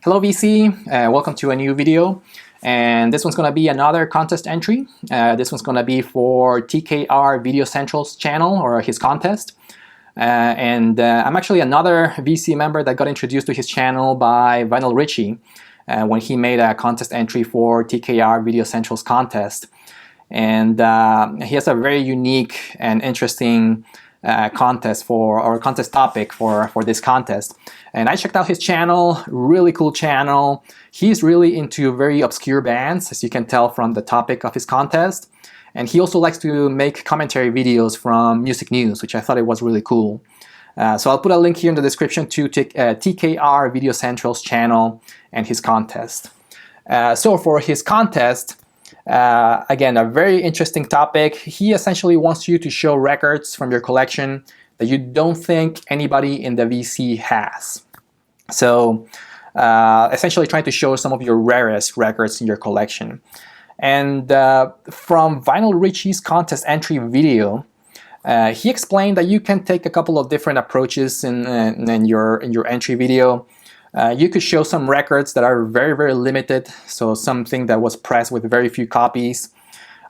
Hello VC, welcome to a new video, and this one's going to be another contest entry. This one's going to be for TKR Video Central's channel, or his contest. I'm actually another VC member that got introduced to his channel by Vinyl Richie when he made a contest entry for TKR Video Central's contest. And he has a very unique and interesting contest topic for this contest. And I checked out his channel, really cool channel. He's really into very obscure bands, as you can tell from the topic of his contest. And he also likes to make commentary videos from music news, which I thought it was really cool. So I'll put a link here in the description to TKR Video Central's channel and his contest. So for his contest, again, a very interesting topic. He essentially wants you to show records from your collection that you don't think anybody in the VC has. So essentially trying to show some of your rarest records in your collection. And from Vinyl Richie's contest entry video, he explained that you can take a couple of different approaches in your entry video. You could show some records that are very, very limited, so something that was pressed with very few copies.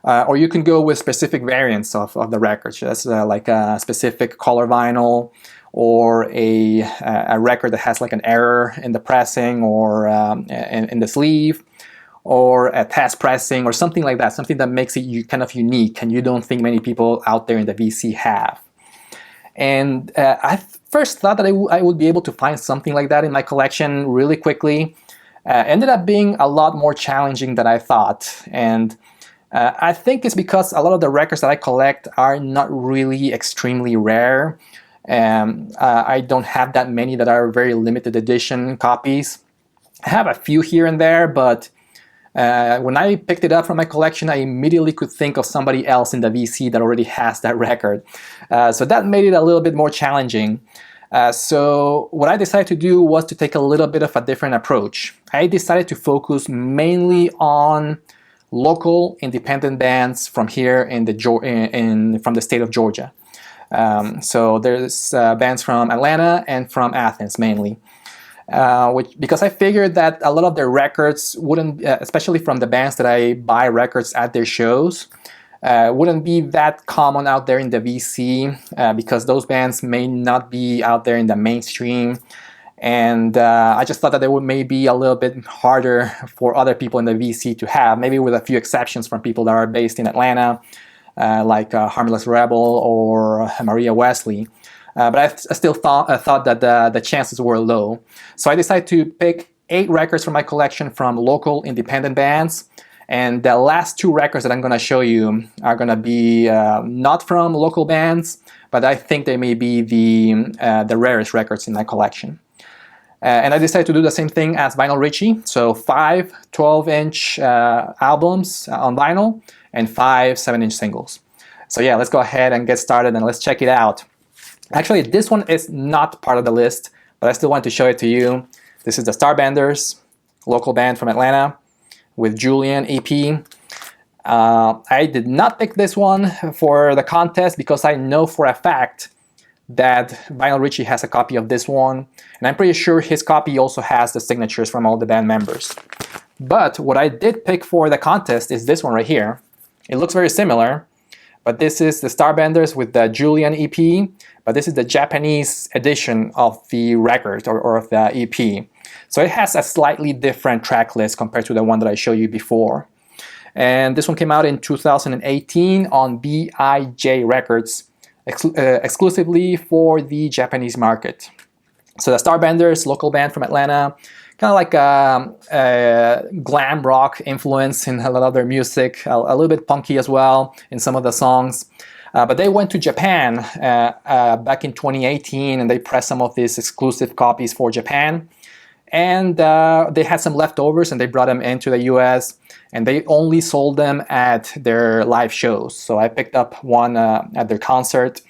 Or you can go with specific variants of the records. That's like a specific color vinyl, or a record that has like an error in the pressing or in the sleeve, or a test pressing or something like that, something that makes it kind of unique and you don't think many people out there in the VC have. And I first thought that I would be able to find something like that in my collection really quickly. Ended up being a lot more challenging than I thought. And I think it's because a lot of the records that I collect are not really extremely rare. I don't have that many that are very limited edition copies. I have a few here and there, but when I picked it up from my collection, I immediately could think of somebody else in the VC that already has that record. So that made it a little bit more challenging. So what I decided to do was to take a little bit of a different approach. I decided to focus mainly on local independent bands from here from the state of Georgia. So there's bands from Atlanta and from Athens mainly. Because I figured that a lot of their records wouldn't, especially from the bands that I buy records at their shows, wouldn't be that common out there in the VC, because those bands may not be out there in the mainstream. And I just thought that they would maybe a little bit harder for other people in the VC to have, maybe with a few exceptions from people that are based in Atlanta, like Harmless Rebel or Maria Wesley. But I still thought that the chances were low. So I decided to pick 8 records from my collection from local independent bands. And the last 2 records that I'm going to show you are going to be not from local bands, but I think they may be the rarest records in my collection. And I decided to do the same thing as Vinyl Richie. So 5 12-inch albums on vinyl and 5 7-inch singles. So yeah, let's go ahead and get started and let's check it out. Actually, this one is not part of the list, but I still want to show it to you. This is the Starbenders, local band from Atlanta, with Julian EP. I did not pick this one for the contest because I know for a fact that Vinyl Richie has a copy of this one, and I'm pretty sure his copy also has the signatures from all the band members. But what I did pick for the contest is this one right here. It looks very similar, but this is the Starbenders with the Julian EP, but this is the Japanese edition of the record or of the EP. So it has a slightly different track list compared to the one that I showed you before. And this one came out in 2018 on BIJ Records, exclusively for the Japanese market. So the Starbenders, local band from Atlanta, kind of like a glam rock influence in a lot of their music, a little bit punky as well in some of the songs. But they went to Japan back in 2018 and they pressed some of these exclusive copies for Japan. And they had some leftovers and they brought them into the US and they only sold them at their live shows. So I picked up one at their concert,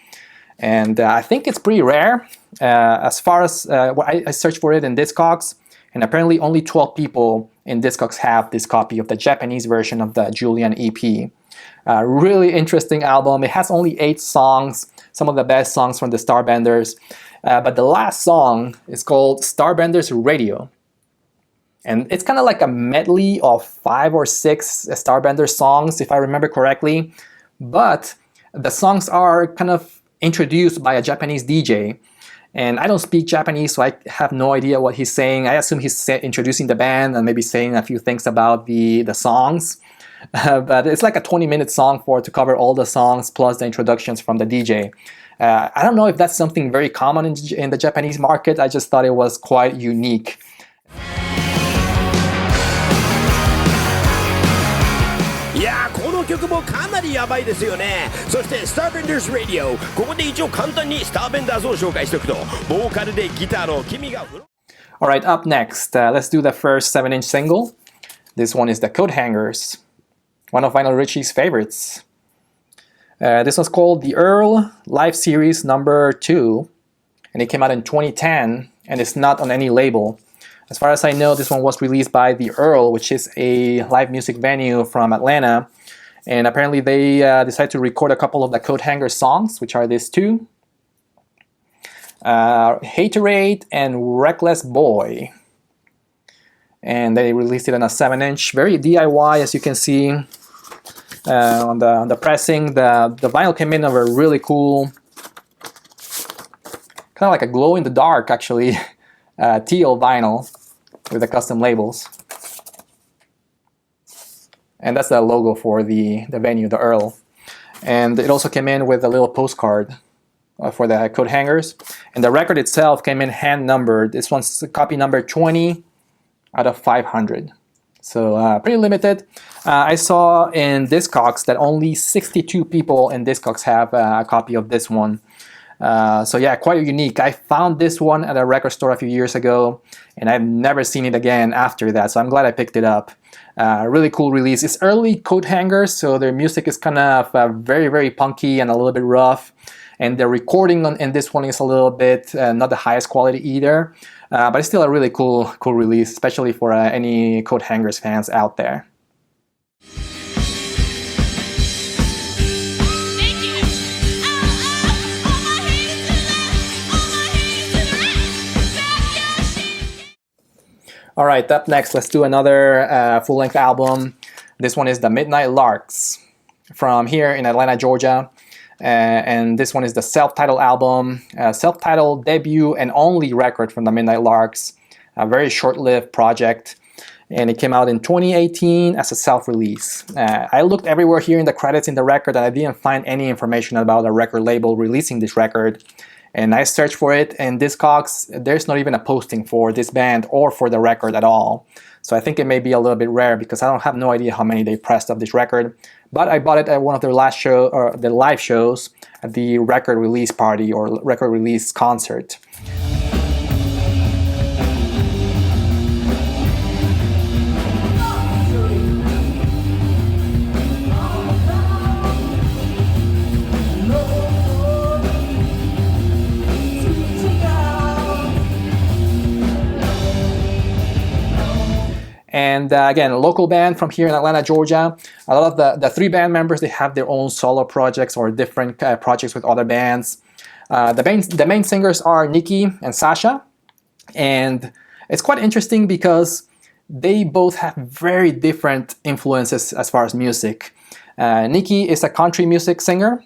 and I think it's pretty rare. As far as I searched for it in Discogs, and apparently only 12 people in Discogs have this copy of the Japanese version of the Julian EP. Really interesting album. It has only 8 songs, some of the best songs from the Starbenders. But the last song is called Starbenders Radio. And it's kind of like a medley of 5 or 6 Starbender songs, if I remember correctly. But the songs are kind of introduced by a Japanese DJ. And I don't speak Japanese, so I have no idea what he's saying. I assume he's introducing the band and maybe saying a few things about the songs. But it's like a 20-minute song to cover all the songs plus the introductions from the DJ. I don't know if that's something very common in the Japanese market. I just thought it was quite unique. いやー、この曲もかなりヤバいですよね。そして Starbenders Radio、 ここで一応簡単に Starbenders を紹介しておくと、ボーカルでギターの君が。 Alright, up next, let's do the first 7-inch single. This one is the Coat Hangers, one of Vinyl Richie's favorites. This one's called the Earl Live Series number 2, and it came out in 2010, and it's not on any label. As far as I know, this one was released by the Earl, which is a live music venue from Atlanta. And apparently they decided to record a couple of the Coat Hanger songs, which are these two. Haterade and Reckless Boy. And they released it on a 7-inch, very DIY, as you can see. On the pressing, the vinyl came in of a really cool, kind of like a glow-in-the-dark, actually, teal vinyl with the custom labels. And that's the logo for the venue, the Earl. And it also came in with a little postcard for the Coat Hangers. And the record itself came in hand-numbered. This one's copy number 20 out of 500. So pretty limited. I saw in Discogs that only 62 people in Discogs have a copy of this one. So yeah, quite unique. I found this one at a record store a few years ago, and I've never seen it again after that, so I'm glad I picked it up. Really cool release. It's early Coat Hangers, so their music is kind of very, very punky and a little bit rough. And the recording in this one is a little bit not the highest quality either, but it's still a really cool release, especially for any Coat Hangers fans out there. Alright, up next, let's do another full-length album. This one is the Midnight Larks from here in Atlanta, Georgia. And this one is the self-titled album, self-titled debut and only record from the Midnight Larks. A very short-lived project. And it came out in 2018 as a self-release. I looked everywhere here in the credits in the record and I didn't find any information about a record label releasing this record. And I searched for it, and Discogs, there's not even a posting for this band or for the record at all. So I think it may be a little bit rare because I don't have no idea how many they pressed of this record. But I bought it at one of their last show, or the live shows at the record release party or record release concert. And again, a local band from here in Atlanta, Georgia. A lot of the 3 band members, they have their own solo projects or different projects with other bands. The main singers are Nikki and Sasha. And it's quite interesting because they both have very different influences as far as music. Nikki is a country music singer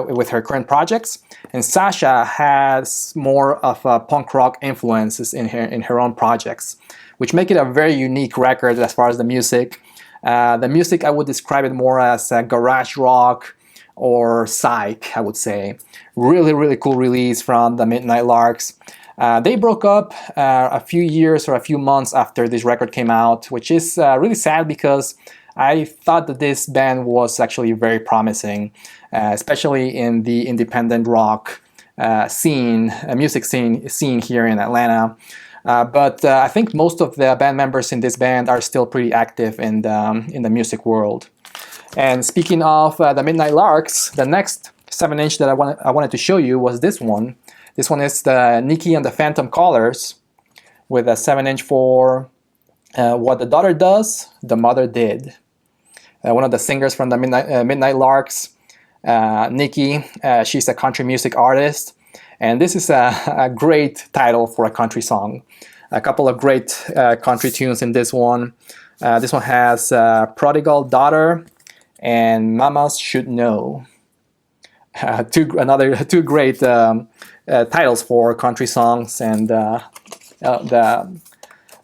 with her current projects. And Sasha has more of a punk rock influences in her own projects, which make it a very unique record as far as the music. The music, I would describe it more as garage rock or psych, I would say. Really, really cool release from the Midnight Larks. They broke up a few years or a few months after this record came out, which is really sad because I thought that this band was actually very promising, especially in the independent rock scene, music scene here in Atlanta. But I think most of the band members in this band are still pretty active in the music world. And speaking of the Midnight Larks, the next 7-inch that I wanted to show you was this one. This one is the Nikki and the Phantom Callers with a 7-inch for What the Daughter Does, the Mother Did. One of the singers from the Midnight Larks, Nikki, she's a country music artist. And this is a great title for a country song. A couple of great country tunes in this one. This one has Prodigal Daughter and Mamas Should Know. Two great titles for country songs, and the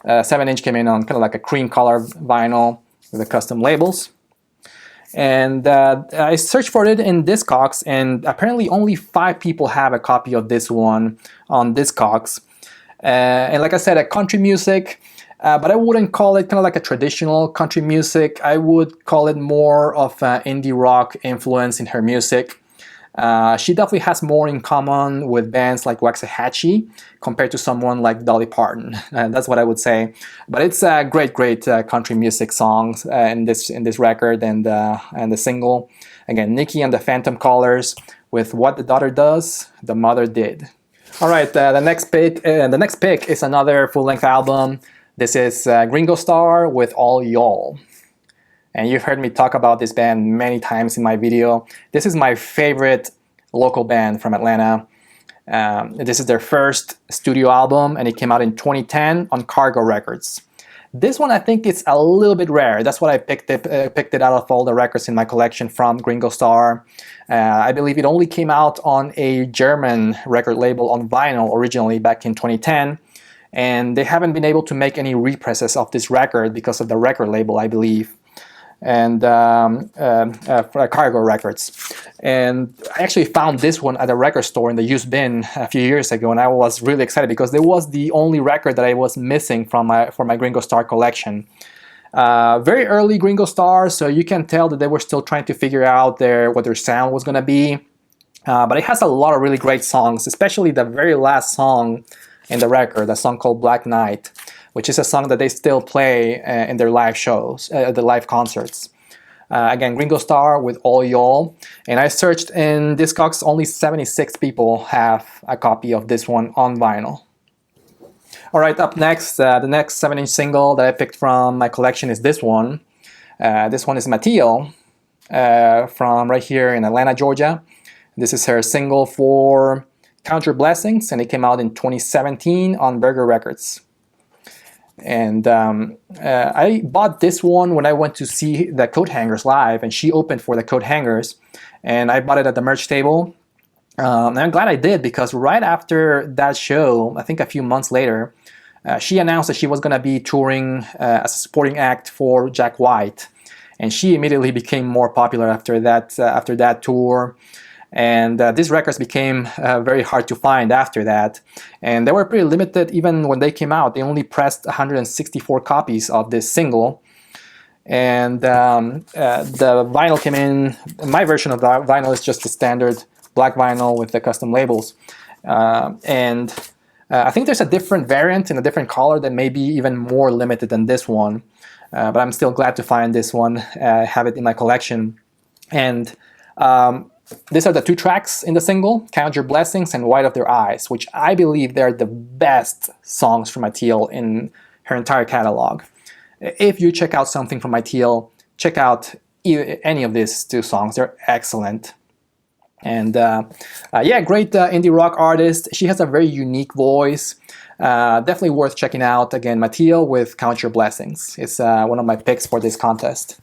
7-inch came in on kind of like a cream color vinyl with the custom labels. And I searched for it in Discogs, and apparently only 5 people have a copy of this one on Discogs. And like I said, a country music, but I wouldn't call it kind of like a traditional country music. I would call it more of an indie rock influence in her music. She definitely has more in common with bands like Waxahachie compared to someone like Dolly Parton. That's what I would say. But it's a great country music songs in this record and the single. Again, Nikki and the Phantom Callers with What the Daughter Does, the Mother Did. All right, the next pick is another full-length album. This is Gringo Star with All Y'all. And you've heard me talk about this band many times in my video. This is my favorite local band from Atlanta. This is their first studio album, and it came out in 2010 on Cargo Records. This one I think is a little bit rare. That's why I picked it out of all the records in my collection from Gringo Star. I believe it only came out on a German record label on vinyl originally back in 2010. And they haven't been able to make any represses of this record because of the record label, I believe. And Cargo Records. And I actually found this one at a record store in the used bin a few years ago, and I was really excited because it was the only record that I was missing for my Gringo Star collection. Very early Gringo Star, so you can tell that they were still trying to figure out what their sound was going to be. But it has a lot of really great songs, especially the very last song in the record, a song called Black Night, which is a song that they still play in their live shows, the live concerts. Again, Gringo Star with All Y'all. And I searched in Discogs, only 76 people have a copy of this one on vinyl. All right, up next, the next 7-inch single that I picked from my collection is this one. This one is Mateo from right here in Atlanta, Georgia. This is her single for Count Your Blessings, and it came out in 2017 on Burger Records. And I bought this one when I went to see the Coat Hangers live, and she opened for the Coat Hangers, and I bought it at the merch table. And I'm glad I did, because right after that show, I think a few months later, she announced that she was going to be touring as a supporting act for Jack White, and she immediately became more popular after that tour. And these records became very hard to find after that. And they were pretty limited even when they came out. They only pressed 164 copies of this single. And the vinyl came in. My version of the vinyl is just the standard black vinyl with the custom labels. And I think there's a different variant in a different color that may be even more limited than this one. But I'm still glad to find this one, have it in my collection. And these are the 2 tracks in the single, Count Your Blessings and White of Their Eyes, which I believe they're the best songs from Teal in her entire catalog. If you check out something from Teal, check out any of these 2 songs. They're excellent. And yeah, great indie rock artist. She has a very unique voice. Definitely worth checking out. Again, Teal with Count Your Blessings. It's one of my picks for this contest.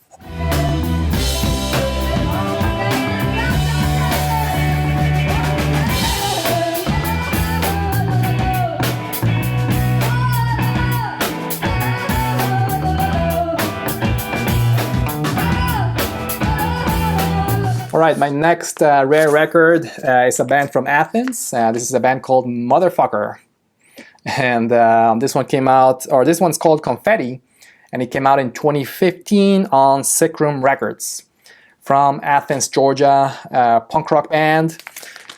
All right, my next rare record is a band from Athens. This is a band called Motherfucker. And this one's called Confetti, and it came out in 2015 on Sick Room Records. From Athens, Georgia, punk rock band.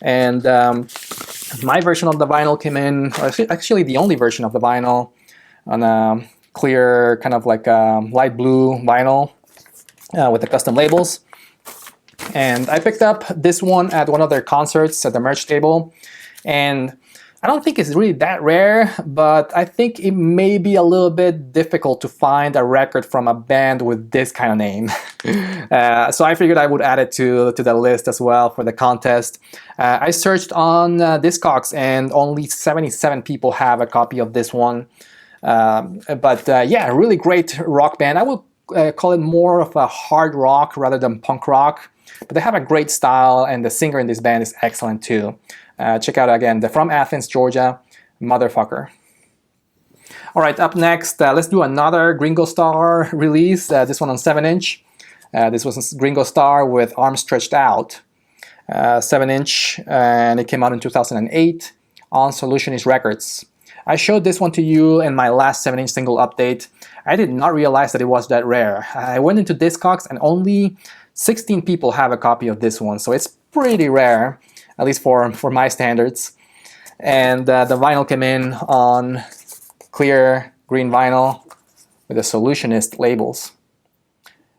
And my version of the vinyl came in, or actually the only version of the vinyl, on a clear, kind of like light blue vinyl with the custom labels. And I picked up this one at one of their concerts at the merch table. And I don't think it's really that rare, but I think it may be a little bit difficult to find a record from a band with this kind of name. So I figured I would add it to the list as well for the contest. I searched on Discogs, and only 77 people have a copy of this one. Yeah, really great rock band. I would call it more of a hard rock rather than punk rock. But they have a great style, and the singer in this band is excellent too. Check out again, they're from Athens, Georgia, Motherfucker. All right, up next, let's do another Gringo Star release. This one on 7-inch. This was Gringo Star with Arms Stretched Out. 7-inch, and it came out in 2008 on Solutionist Records. I showed this one to you in my last 7-inch single update. I did not realize that it was that rare. I went into Discogs and only 16 people have a copy of this one, so it's pretty rare, at least for my standards. And the vinyl came in on clear green vinyl with the Solutionist labels.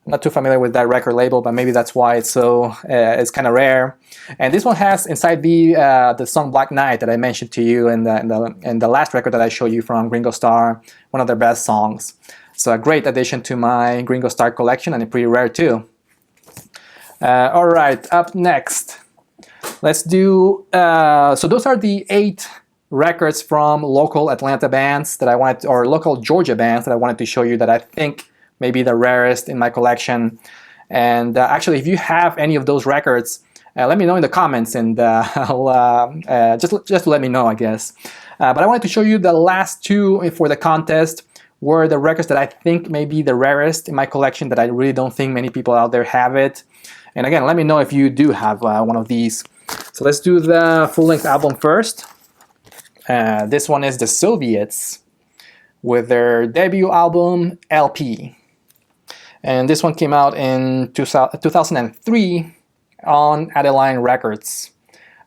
I'm not too familiar with that record label, but maybe that's why it's so it's kind of rare. And this one has inside the song Black Knight that I mentioned to you in the last record that I showed you from Gringo Star, one of their best songs. So a great addition to my Gringo Star collection, and pretty rare too. All right, up next, let's do. So those are the 8 records from local Atlanta bands that I wanted, or local Georgia bands that I wanted to show you that I think maybe the rarest in my collection. And actually, if you have any of those records, let me know in the comments, and I'll just let me know, I guess. But I wanted to show you the last 2 for the contest were the records that I think may be the rarest in my collection, that I really don't think many people out there have it. And again, let me know if you do have one of these. So let's do the full-length album first. This one is the Soviets with their debut album, LP. And this one came out in 2003 on Adeline Records,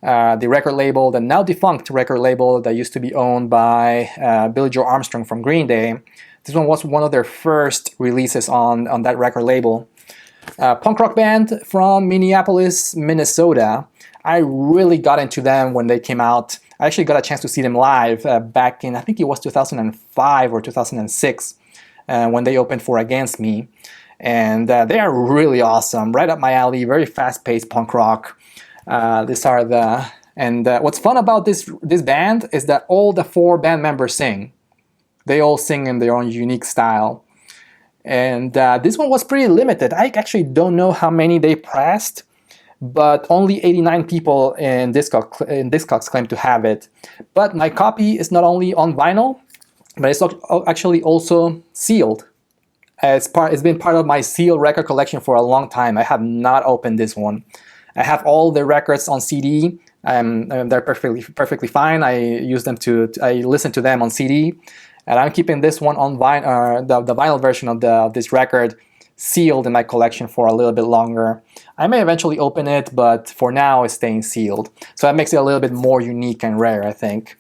the record label, the now defunct record label that used to be owned by Billy Joe Armstrong from Green Day. This one was one of their first releases on that record label. Punk rock band from Minneapolis, Minnesota. I really got into them when they came out. I actually got a chance to see them live back in, I think it was 2005 or 2006, when they opened for Against Me. And they are really awesome, right up my alley, very fast-paced punk rock. What's fun about this band is that all the 4 band members sing. They all sing in their own unique style. And this one was pretty limited. I actually don't know how many they pressed, but only 89 people in Discogs claim to have it. But my copy is not only on vinyl, but it's actually also sealed. It's been part of my sealed record collection for a long time. I have not opened this one. I have all the records on CD. They're perfectly fine. I listen to them on CD, and I'm keeping this one on vinyl, the vinyl version of this record, sealed in my collection for a little bit longer. I may eventually open it, but for now it's staying sealed. So that makes it a little bit more unique and rare, I think.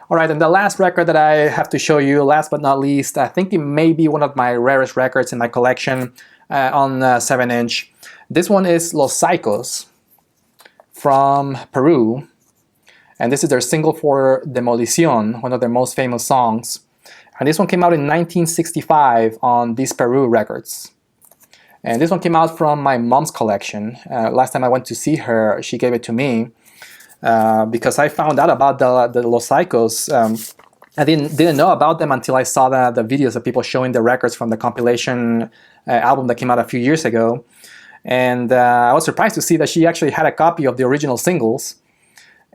All right, and the last record that I have to show you, last but not least, I think it may be one of my rarest records in my collection on 7-inch. This one is Los Psychos from Peru. And this is their single for Demolición, one of their most famous songs. And this one came out in 1965 on This Peru Records. And this one came out from my mom's collection. Last time I went to see her, she gave it to me. Because I found out about the Los Psychos. I didn't know about them until I saw the videos of people showing the records from the compilation album that came out a few years ago. And I was surprised to see that she actually had a copy of the original singles.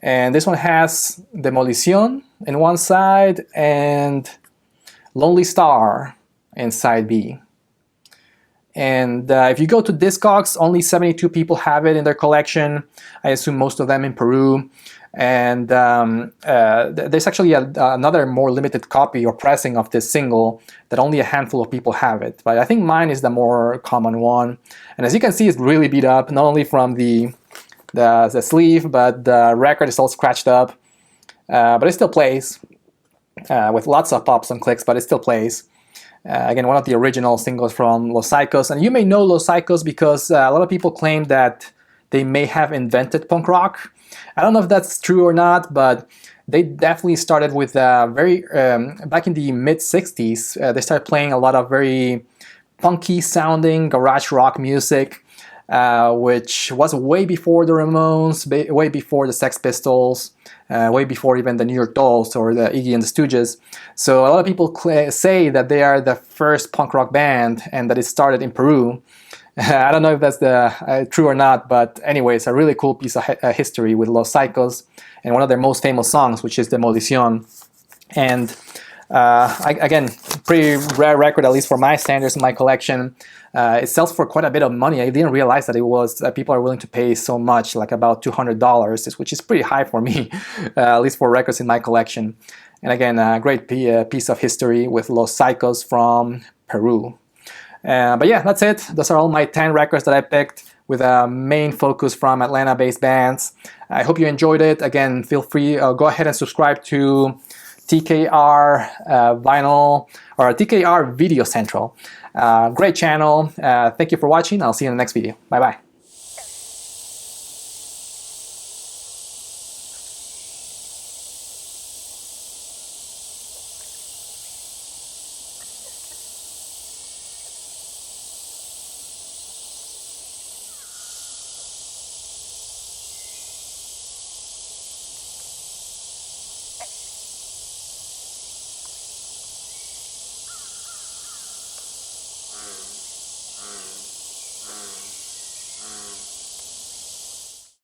And this one has Demolición in one side and Lonely Star in side B. And if you go to Discogs, only 72 people have it in their collection. I assume most of them in Peru. And there's actually another more limited copy or pressing of this single that only a handful of people have it. But I think mine is the more common one. And as you can see, it's really beat up, not only from the sleeve, but the record is all scratched up. But it still plays with lots of pops and clicks, but it still plays. Again, one of the original singles from Los Psychos. And you may know Los Psychos because a lot of people claim that they may have invented punk rock. I don't know if that's true or not, but they definitely started with back in the mid-60s, they started playing a lot of very funky sounding garage rock music, which was way before the Ramones, way before the Sex Pistols. way before even the New York Dolls or the Iggy and the Stooges. So a lot of people say that they are the first punk rock band and that it started in Peru. I don't know if that's true or not, but anyways, a really cool piece of history with Los Psychos and one of their most famous songs, which is Demolición. And again, pretty rare record, at least for my standards in my collection. It sells for quite a bit of money. I didn't realize that it was people are willing to pay so much, like about $200, which is pretty high for me, at least for records in my collection. And again, a great piece of history with Los Psychos from Peru. But yeah, that's it. Those are all my 10 records that I picked with a main focus from Atlanta-based bands. I hope you enjoyed it. Again, feel free, go ahead and subscribe to TKR Vinyl or TKR Video Central. Great channel. Thank you for watching. I'll see you in the next video. Bye-bye.